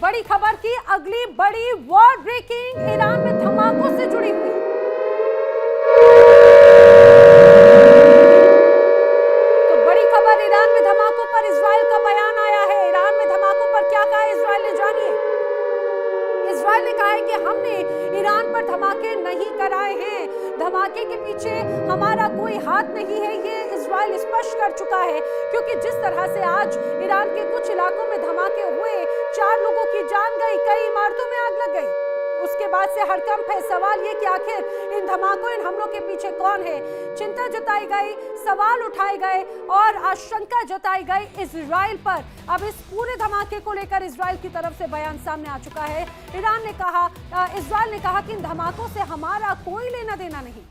बड़ी खबर की अगली बड़ी वॉर ब्रेकिंग ईरान में धमाकों से जुड़ी हुई। तो बड़ी खबर ईरान में धमाकों पर इजराइल का बयान आया है। ईरान में धमाकों पर क्या कहा इजराइल ने, जानिए। इजराइल ने कहा है कि हमने ईरान पर धमाके नहीं कराए हैं, धमाके के पीछे हमारा कोई हाथ नहीं है, ये इजराइल स्पष्ट कर चुका है। क्योंकि जिस तरह से आज ईरान के कुछ इलाकों में धमाके हुए, 4 लोगों की जान गई, कई इमारतों में आग लग गई। उसके बाद से हड़कंप है। सवाल ये कि आखिर इन धमाकों, इन हमलों के पीछे कौन है। चिंता जताई गई, सवाल उठाए गए और आशंका जताई गई इजराइल पर। अब इस पूरे धमाके को लेकर इजराइल की तरफ से बयान सामने आ चुका है। इजराइल ने कहा कि इन धमाकों से हमारा कोई लेना देना नहीं।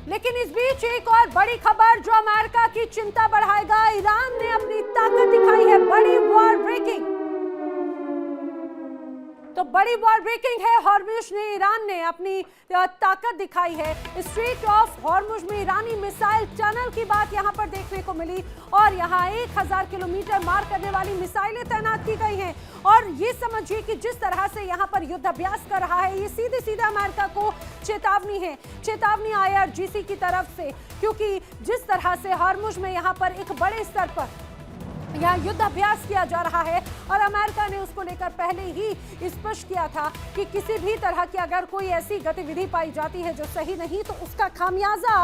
लेकिन इस बीच एक और बड़ी खबर जो अमेरिका की चिंता बढ़ाएगा। ईरान ने अपनी ताकत दिखाई है, बड़ी वॉर ब्रेकिंग। तो बड़ी वॉर ब्रेकिंग है। हॉर्मुज ने, ईरान ने अपनी ताकत दिखाई है। स्ट्रेट ऑफ हॉर्मुज में ईरानी मिसाइल टनल की बात यहां पर देखने को मिली और यहां 1000 किलोमीटर मार करने वाली मिसाइलें तैनात की गई हैं। और ये समझिए कि जिस तरह से यहां पर युद्ध अभ्यास कर रहा है, ये सीधे सीधे अमेरिका को चेतावनी है, चेतावनी IRGC की तरफ से। क्योंकि जिस तरह से हॉर्मुज में यहां पर एक बड़े स्तर पर यहाँ युद्ध अभ्यास किया जा रहा है और अमेरिका ने उसको लेकर पहले ही स्पष्ट किया था कि किसी भी तरह की अगर कोई ऐसी गतिविधि पाई जाती है जो सही नहीं, तो उसका खामियाजा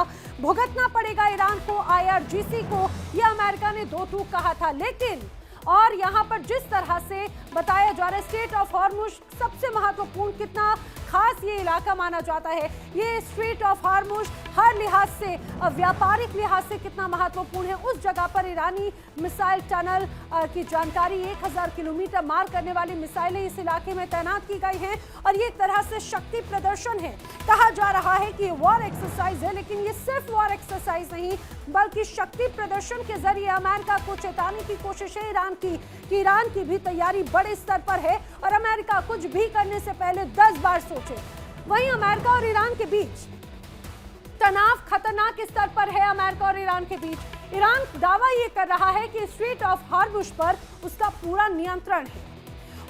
भुगतना पड़ेगा ईरान को, IRGC को। यह अमेरिका ने दो टूक कहा था। लेकिन और यहाँ पर जिस तरह से बताया जा रहा है, स्ट्रेट ऑफ हॉर्मुज सबसे महत्वपूर्ण, कितना खास ये इलाका माना जाता है। ये स्ट्रेट ऑफ हॉर्मुज हर लिहाज से, व्यापारिक लिहाज से कितना महत्वपूर्ण है। उस जगह पर ईरानी मिसाइल टनल की जानकारी, 1000 किलोमीटर मार करने वाली मिसाइलें इस इलाके में तैनात की गई हैं और ये एक तरह से शक्ति प्रदर्शन है। कहा जा रहा है कि वॉर एक्सरसाइज है, लेकिन ये सिर्फ वॉर एक्सरसाइज नहीं बल्कि शक्ति प्रदर्शन के जरिए अमेरिका को चेताने की कोशिश है ईरान की, कि ईरान की भी तैयारी बड़े स्तर पर है और अमेरिका कुछ भी करने से पहले 10 बार सोचे। वहीं अमेरिका और ईरान के बीच तनाव खतरनाक स्तर पर है। अमेरिका और ईरान के बीच ईरान दावा ये कर रहा है कि स्ट्रेट ऑफ हॉर्मुज पर उसका पूरा नियंत्रण है।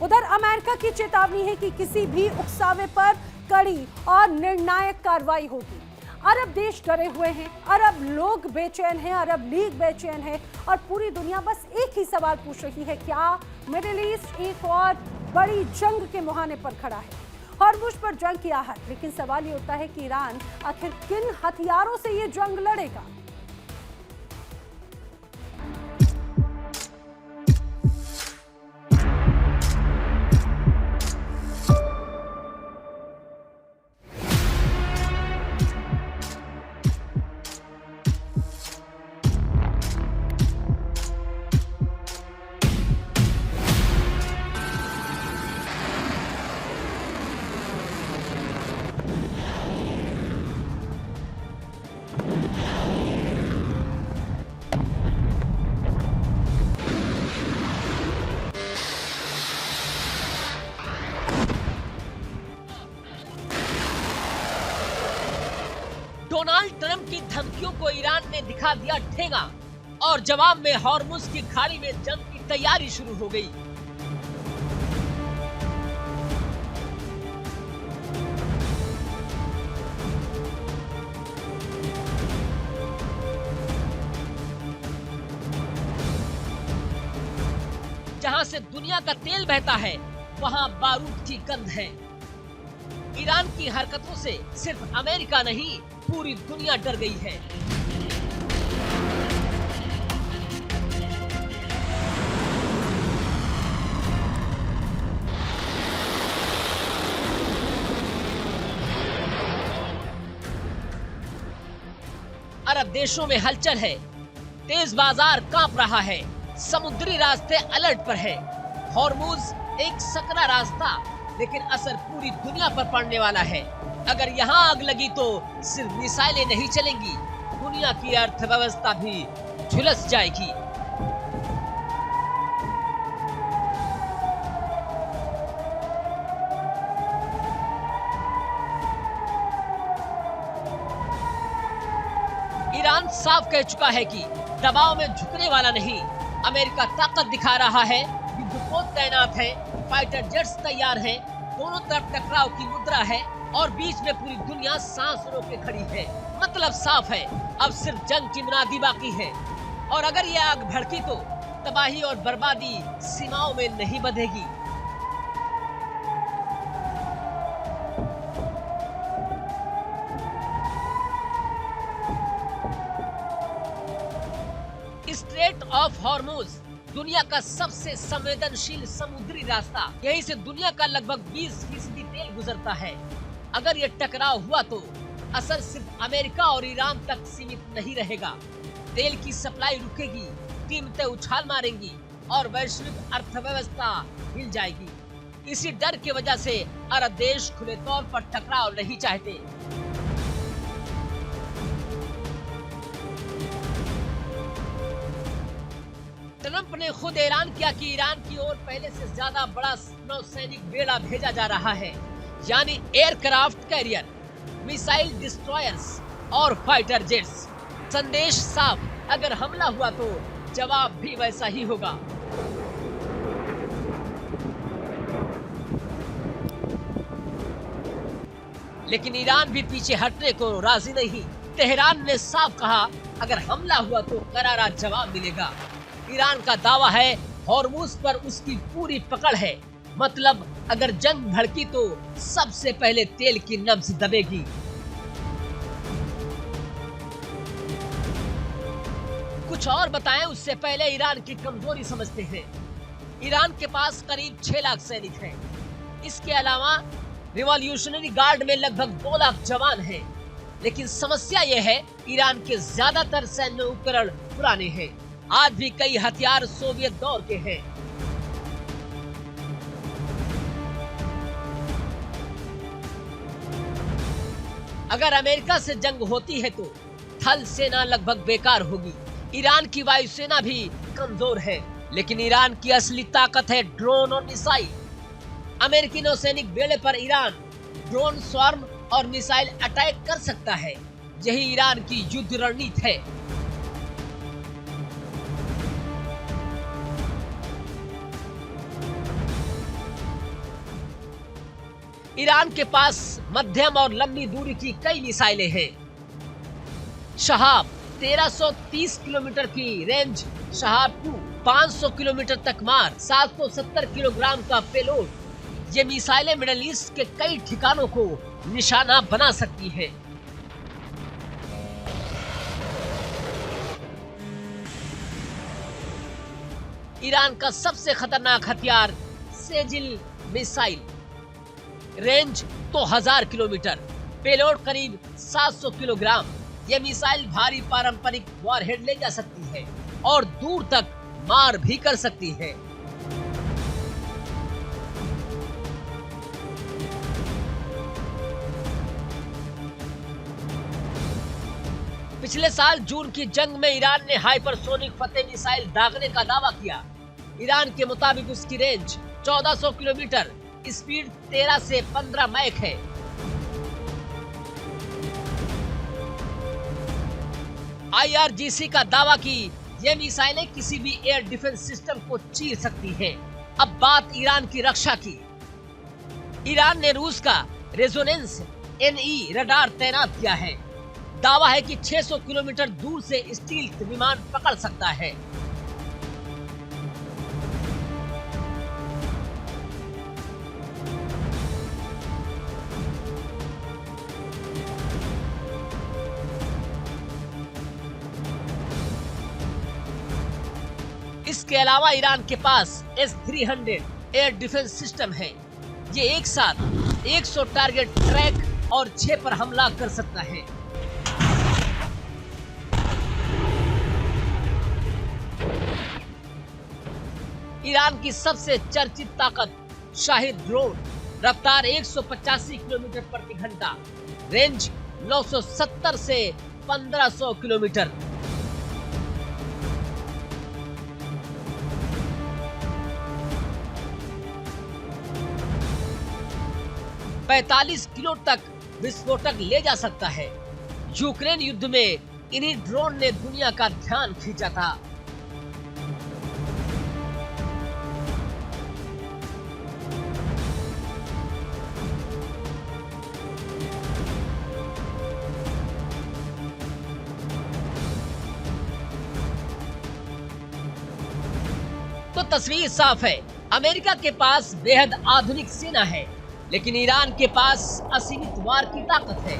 उधर अमेरिका की चेतावनी है कि किसी भी उकसावे पर कड़ी और निर्णायक कार्रवाई होगी। अरब देश डरे हुए हैं, अरब लोग बेचैन हैं, अरब लीग बेचैन है और पूरी दुनिया बस एक ही सवाल पूछ रही है, क्या मिडिल ईस्ट एक और बड़ी जंग के मुहाने पर खड़ा है। हॉर्मुज पर जंग की आहट, लेकिन सवाल ये उठता है कि ईरान आखिर किन हथियारों से ये जंग लड़ेगा। डोनाल्ड ट्रंप की धमकियों को ईरान ने दिखा दिया ठेंगा और जवाब में हॉर्मुज की खाड़ी में जंग की तैयारी शुरू हो गई। जहां से दुनिया का तेल बहता है, वहां बारूद की गंध है। ईरान की हरकतों से सिर्फ अमेरिका नहीं, पूरी दुनिया डर गई है। अरब देशों में हलचल है, तेज बाजार कांप रहा है, समुद्री रास्ते अलर्ट पर है। हॉर्मुज एक सकरा रास्ता, लेकिन असर पूरी दुनिया पर पड़ने वाला है। अगर यहाँ आग लगी तो सिर्फ मिसाइलें नहीं चलेंगी, दुनिया की अर्थव्यवस्था भी झुलस जाएगी। ईरान साफ कह चुका है कि दबाव में झुकने वाला नहीं। अमेरिका ताकत दिखा रहा है, युद्धपोत तैनात हैं, फाइटर जेट्स तैयार हैं, दोनों तरफ टकराव की मुद्रा है और बीच में पूरी दुनिया सांस रोके खड़ी है। मतलब साफ है, अब सिर्फ जंग की मुनादी बाकी है और अगर ये आग भड़की तो तबाही और बर्बादी सीमाओं में नहीं बंधेगी। स्ट्रेट ऑफ हॉर्मुज दुनिया का सबसे संवेदनशील समुद्री रास्ता। यहीं से दुनिया का लगभग 20% तेल गुजरता है। अगर ये टकराव हुआ तो असर सिर्फ अमेरिका और ईरान तक सीमित नहीं रहेगा। तेल की सप्लाई रुकेगी, कीमतें उछाल मारेंगी और वैश्विक अर्थव्यवस्था हिल जाएगी। इसी डर की वजह से अरब देश खुले तौर पर टकराव नहीं चाहते। ट्रंप ने खुद ऐलान किया कि ईरान की ओर पहले से ज्यादा बड़ा नौसैनिक बेड़ा भेजा जा रहा है, यानी एयरक्राफ्ट कैरियर, मिसाइल डिस्ट्रॉयर्स और फाइटर जेट्स। संदेश साफ, अगर हमला हुआ तो जवाब भी वैसा ही होगा। लेकिन ईरान भी पीछे हटने को राजी नहीं। तेहरान ने साफ कहा, अगर हमला हुआ तो करारा जवाब मिलेगा। ईरान का दावा है हॉर्मुज पर उसकी पूरी पकड़ है, मतलब अगर जंग भड़की तो सबसे पहले तेल की नब्ज दबेगी। कुछ और बताएं उससे पहले ईरान की कमजोरी समझते हैं। ईरान के पास करीब 6 लाख सैनिक हैं। इसके अलावा रिवॉल्यूशनरी गार्ड में लगभग 2 लाख जवान हैं। लेकिन समस्या यह है, ईरान के ज्यादातर सैन्य उपकरण पुराने हैं। आज भी कई हथियार सोवियत दौर के हैं। अगर अमेरिका से जंग होती है तो थल सेना लगभग बेकार होगी। ईरान की वायुसेना भी कमजोर है, लेकिन ईरान की असली ताकत है ड्रोन और मिसाइल। अमेरिकी नौसैनिक बेड़े पर ईरान ड्रोन स्वार्म और मिसाइल अटैक कर सकता है। यही ईरान की युद्ध रणनीति है। ईरान के पास मध्यम और लंबी दूरी की कई मिसाइलें हैं। शहाब 1330 किलोमीटर की रेंज, शहाब 2 500 किलोमीटर तक मार, 770 किलोग्राम का पेलोड। ये मिसाइलें मिडिल ईस्ट के कई ठिकानों को निशाना बना सकती हैं। ईरान का सबसे खतरनाक हथियार सेजिल मिसाइल, रेंज तो 1000 किलोमीटर, पेलोड करीब 700 किलोग्राम। यह मिसाइल भारी पारंपरिक वॉरहेड ले जा सकती है और दूर तक मार भी कर सकती है। पिछले साल जून की जंग में ईरान ने हाइपरसोनिक फतेह मिसाइल दागने का दावा किया। ईरान के मुताबिक उसकी रेंज 1400 किलोमीटर, स्पीड 13 से 15 मैक है। IRGC का दावा कि ये मिसाइलें किसी भी एयर डिफेंस सिस्टम को चीर सकती हैं। अब बात ईरान की रक्षा की। ईरान ने रूस का रेजोनेंस NE रडार तैनात किया है। दावा है कि 600 किलोमीटर दूर से स्टील्थ विमान पकड़ सकता है। इसके अलावा ईरान के पास S-300 एयर डिफेंस सिस्टम है। ये एक साथ 100 टारगेट ट्रैक और 6 पर हमला कर सकता है। ईरान की सबसे चर्चित ताकत शाहिद ड्रोन, रफ्तार 185 किलोमीटर प्रति घंटा, रेंज 970 से 1500 किलोमीटर। पैंतालीस किलो तक विस्फोटक ले जा सकता है। यूक्रेन युद्ध में इन्हीं ड्रोन ने दुनिया का ध्यान खींचा था। तो तस्वीर साफ है, अमेरिका के पास बेहद आधुनिक सेना है, लेकिन ईरान के पास असीमित वार की ताकत है।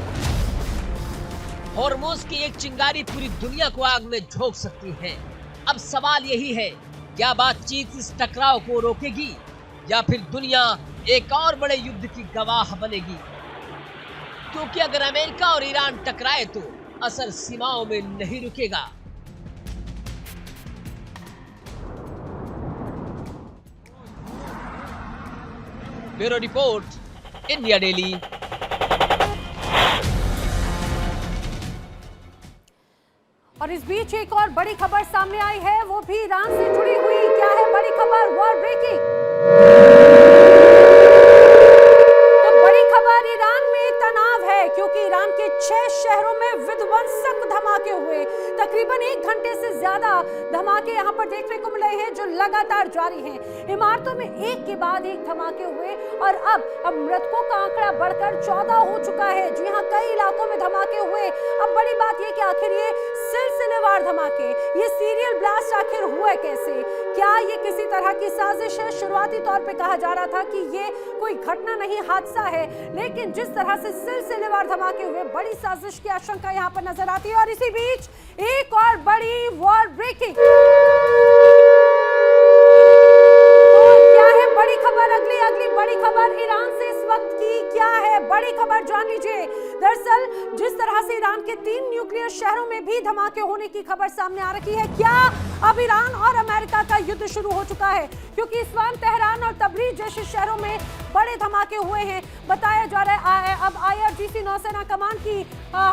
हॉर्मुज़ की एक चिंगारी पूरी दुनिया को आग में झोंक सकती है। अब सवाल यही है, क्या बातचीत इस टकराव को रोकेगी या फिर दुनिया एक और बड़े युद्ध की गवाह बनेगी? क्योंकि अगर अमेरिका और ईरान टकराए तो असर सीमाओं में नहीं रुकेगा। Bureau report, India daily. और इस बीच एक और बड़ी खबर सामने आई है, वो भी ईरान से जुड़ी हुई। क्या है बड़ी खबर? War breaking. तो बड़ी खबर, ईरान में तनाव है क्योंकि ईरान के 6 शहरों में विध्वंसक धमाके हुए। तकरीबन 1 घंटे से ज्यादा धमाके यहाँ पर देखने को मिले हैं जो लगातार जारी हैं। इमारतों में एक के बाद एक धमाके हुए और अब मृतकों का आंकड़ा बढ़कर 14 हो चुका है। जी हाँ, कई इलाकों में धमाके हुए। अब बड़ी बात यह कि आखिर ये सिलसिलेवार धमाके, ये सीरियल ब्लास्ट आखिर हुए कैसे? क्या ये किसी तरह की साजिश है? शुरुआती तौर पे कहा जा रहा था कि ये कोई घटना नहीं, हादसा है, लेकिन जिस तरह से सिलसिलेवार धमाके हुए, बड़ी साजिश की आशंका यहाँ पर नजर आती है। और इसी बीच एक और बड़ी वॉर ब्रेकिंग। क्या है बड़ी खबर? अगली बड़ी खबर ईरान से इस वक्त की क्या है? बड़ी खबर जान लीजिए। दरअसल जिस तरह से ईरान के 3 न्यूक्लियर शहरों में भी धमाके होने की खबर सामने आ रही है, क्या अब ईरान और अमेरिका का युद्ध शुरू हो चुका है? क्योंकि इस्फहान, तेहरान और तबरीज जैसे शहरों में बड़े धमाके हुए हैं। बताया जा रहा है अब IRGC नौसेना कमान की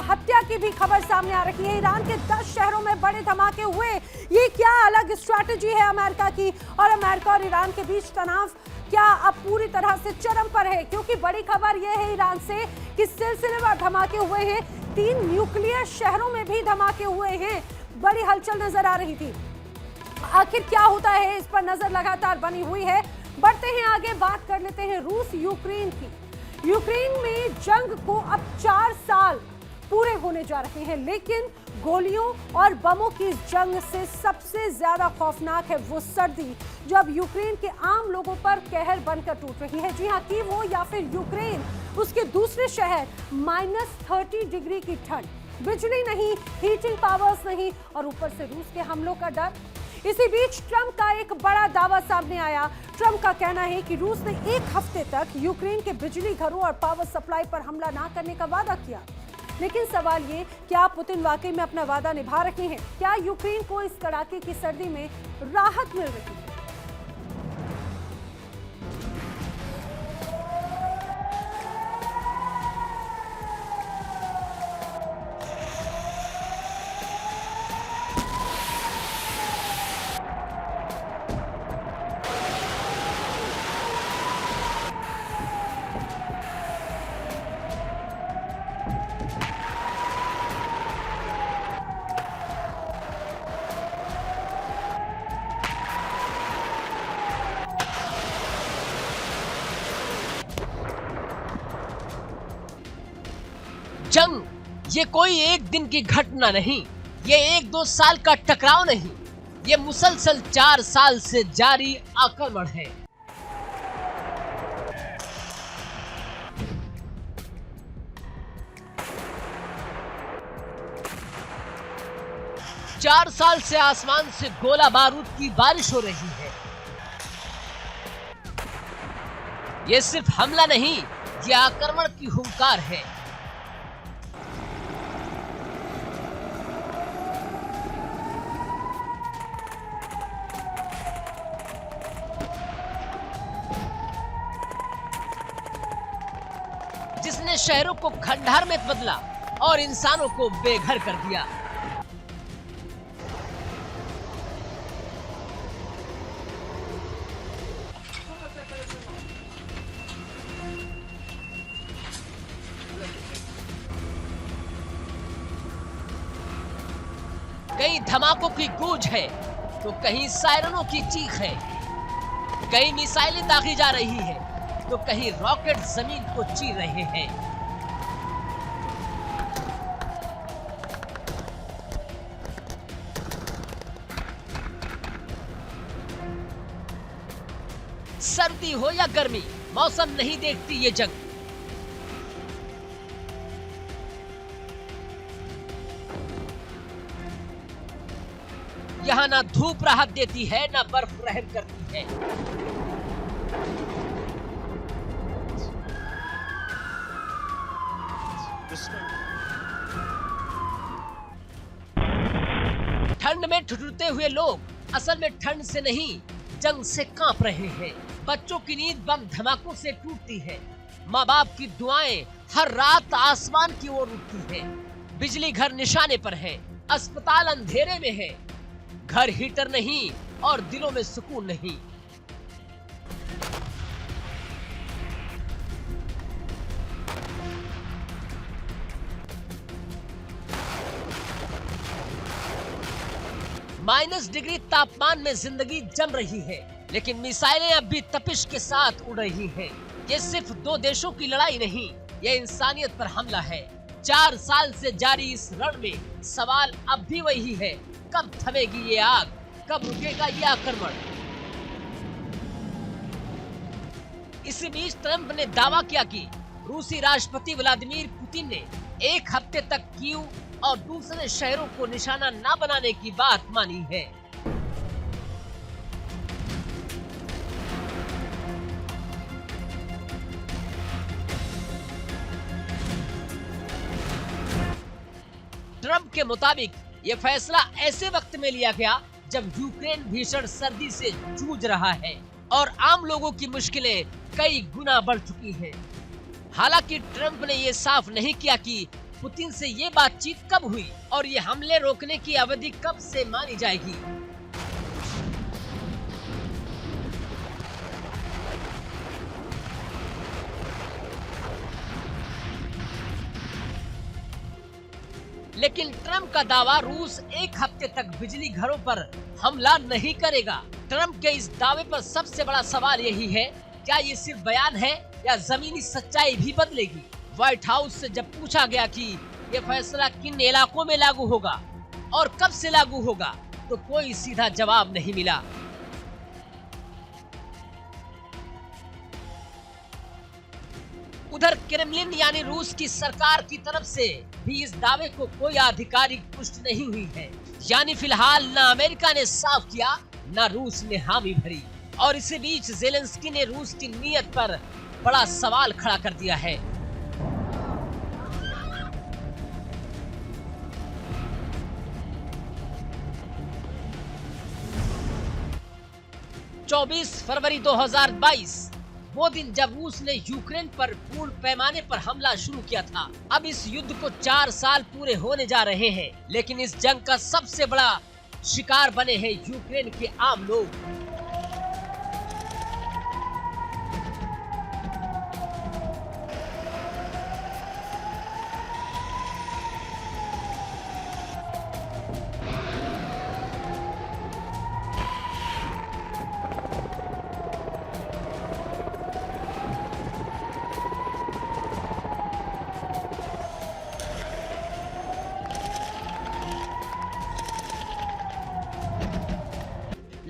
हत्या की भी खबर सामने आ रही है। ईरान के 10 शहरों में बड़े धमाके हुए। ये क्या अलग स्ट्रैटेजी है अमेरिका की? और अमेरिका और ईरान के बीच तनाव क्या अब पूरी तरह से चरम पर है? क्योंकि बड़ी खबर यह है ईरान से कि सिलसिलेवार धमाके हुए हैं। 3 न्यूक्लियर शहरों में भी धमाके हुए हैं। बड़ी हलचल नजर आ रही थी। आखिर क्या होता है, इस पर नजर लगातार बनी हुई है। बढ़ते हैं आगे, बात कर लेते हैं रूस यूक्रेन की। यूक्रेन में जंग को अब 4 साल पूरे होने जा रहे हैं, लेकिन गोलियों और बमों की इस जंग से सबसे ज्यादा खौफनाक है वो सर्दी, जब यूक्रेन के आम लोगों पर कहर बनकर टूट रही है। जी हाँ, कीव हो या फिर यूक्रेन, उसके दूसरे शहर, -30 डिग्री की ठंड, बिजली नहीं, हीटिंग पावर्स नहीं और ऊपर से रूस के हमलों का डर। इसी बीच ट्रंप का एक बड़ा दावा सामने आया। ट्रंप का कहना है कि रूस ने 1 हफ्ते तक यूक्रेन के बिजली घरों और पावर सप्लाई पर हमला ना करने का वादा किया। लेकिन सवाल ये, क्या पुतिन वाकई में अपना वादा निभा रहे हैं? क्या यूक्रेन को इस कड़ाके की सर्दी में राहत मिल रही है? जंग ये कोई एक दिन की घटना नहीं, ये 1-2 साल का टकराव नहीं, ये मुसलसल 4 साल से जारी आक्रमण है। चार साल से आसमान से गोला बारूद की बारिश हो रही है। ये सिर्फ हमला नहीं, ये आक्रमण की हुंकार है। जिसने शहरों को खंडहर में बदला और इंसानों को बेघर कर दिया। कहीं धमाकों की गूंज है तो कहीं सायरनों की चीख है, कहीं मिसाइलें दागी जा रही है तो कहीं रॉकेट जमीन को चीर रहे हैं। सर्दी हो या गर्मी, मौसम नहीं देखती ये जंग। यहाँ ना धूप राहत देती है, ना बर्फ रहम करती है। ठंड में ठिठुरते हुए लोग असल में ठंड से नहीं, जंग से कांप रहे हैं। बच्चों की नींद बम धमाकों से टूटती है। माँ बाप की दुआएं हर रात आसमान की ओर उठती है। बिजली घर निशाने पर है, अस्पताल अंधेरे में है। घर हीटर नहीं और दिलों में सुकून नहीं। -डिग्री तापमान में जिंदगी जम रही है, लेकिन मिसाइलें अब भी तपिश के साथ उड़ रही हैं। ये सिर्फ दो देशों की लड़ाई नहीं, ये इंसानियत पर हमला है। 4 साल से जारी इस रण में सवाल अब भी वही है, कब थमेगी ये आग, कब रुकेगा ये आक्रमण। इसी बीच ट्रंप ने दावा किया कि रूसी राष्ट्रपति व्लादिमीर पुतिन ने 1 हफ्ते तक कीव और दूसरे शहरों को निशाना न बनाने की बात मानी है। ट्रंप के मुताबिक ये फैसला ऐसे वक्त में लिया गया जब यूक्रेन भीषण सर्दी से जूझ रहा है और आम लोगों की मुश्किलें कई गुना बढ़ चुकी हैं। हालांकि ट्रंप ने ये साफ नहीं किया कि पुतिन से ये बातचीत कब हुई और ये हमले रोकने की अवधि कब से मानी जाएगी। लेकिन ट्रंप का दावा रूस 1 हफ्ते तक बिजली घरों पर हमला नहीं करेगा। ट्रंप के इस दावे पर सबसे बड़ा सवाल यही है, क्या ये सिर्फ बयान है या जमीनी सच्चाई भी बदलेगी। व्हाइट हाउस से जब पूछा गया कि ये फैसला किन इलाकों में लागू होगा और कब से लागू होगा, तो कोई सीधा जवाब नहीं मिला। उधर क्रेमलिन यानी रूस की सरकार की तरफ से भी इस दावे को कोई आधिकारिक पुष्टि नहीं हुई है। यानी फिलहाल न अमेरिका ने साफ किया, न रूस ने हामी भरी। और इसी बीच ज़ेलेंस्की ने रूस की नीयत पर बड़ा सवाल खड़ा कर दिया है। फरवरी 2022 वो दिन जब रूस ने यूक्रेन पर पूर्ण पैमाने पर हमला शुरू किया था। अब इस युद्ध को 4 साल पूरे होने जा रहे हैं, लेकिन इस जंग का सबसे बड़ा शिकार बने हैं यूक्रेन के आम लोग।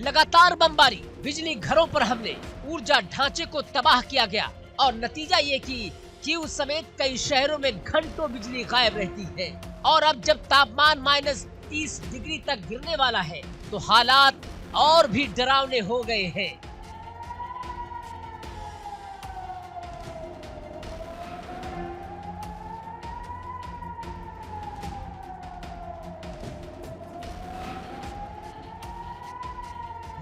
लगातार बमबारी, बिजली घरों पर हमले, ऊर्जा ढांचे को तबाह किया गया और नतीजा ये कि कीव समेत कई शहरों में घंटों बिजली गायब रहती है। और अब जब तापमान -30 डिग्री तक गिरने वाला है, तो हालात और भी डरावने हो गए हैं।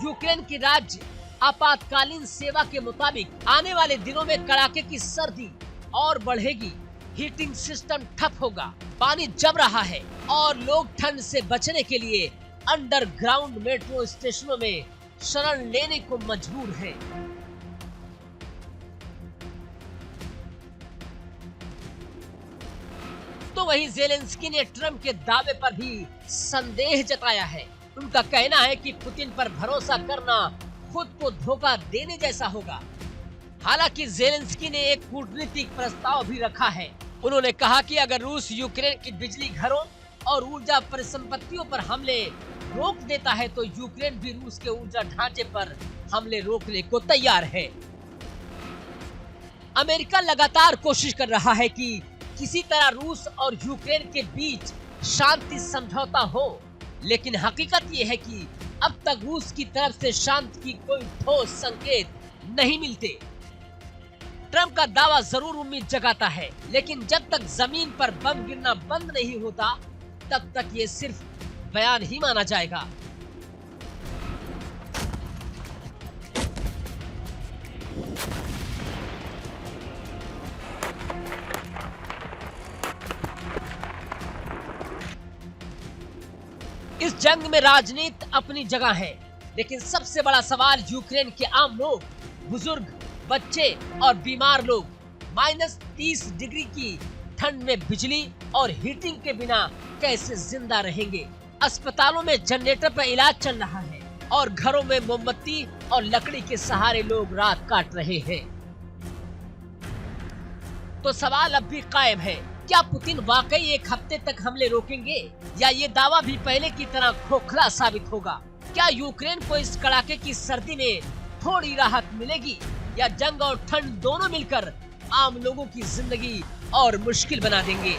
यूक्रेन की राज्य आपातकालीन सेवा के मुताबिक आने वाले दिनों में कड़ाके की सर्दी और बढ़ेगी। हीटिंग सिस्टम ठप होगा, पानी जम रहा है और लोग ठंड से बचने के लिए अंडरग्राउंड मेट्रो स्टेशनों में शरण लेने को मजबूर हैं। तो वहीं ज़ेलेंस्की ने ट्रंप के दावे पर भी संदेह जताया है। उनका कहना है कि पुतिन पर भरोसा करना खुद को धोखा देने जैसा होगा। हालांकि ज़ेलेंस्की ने एक कूटनीतिक प्रस्ताव भी रखा है। उन्होंने कहा कि अगर रूस यूक्रेन की बिजली घरों और ऊर्जा परिसंपत्तियों पर हमले रोक देता है तो यूक्रेन भी रूस के ऊर्जा ढांचे पर हमले रोकने को तैयार है। अमेरिका लगातार कोशिश कर रहा है कि किसी तरह रूस और यूक्रेन के बीच शांति समझौता हो, लेकिन हकीकत यह है कि अब तक रूस की तरफ से शांति की कोई ठोस संकेत नहीं मिलते। ट्रंप का दावा जरूर उम्मीद जगाता है, लेकिन जब तक जमीन पर बम गिरना बंद नहीं होता तब तक ये सिर्फ बयान ही माना जाएगा। इस जंग में राजनीति अपनी जगह है, लेकिन सबसे बड़ा सवाल यूक्रेन के आम लोग, बुजुर्ग, बच्चे और बीमार लोग -30 डिग्री की ठंड में बिजली और हीटिंग के बिना कैसे जिंदा रहेंगे। अस्पतालों में जनरेटर पर इलाज चल रहा है और घरों में मोमबत्ती और लकड़ी के सहारे लोग रात काट रहे हैं। तो सवाल अब भी कायम है, क्या पुतिन वाकई एक हफ्ते तक हमले रोकेंगे या ये दावा भी पहले की तरह खोखला साबित होगा? क्या यूक्रेन को इस कड़ाके की सर्दी में थोड़ी राहत मिलेगी या जंग और ठंड दोनों मिलकर आम लोगों की जिंदगी और मुश्किल बना देंगे?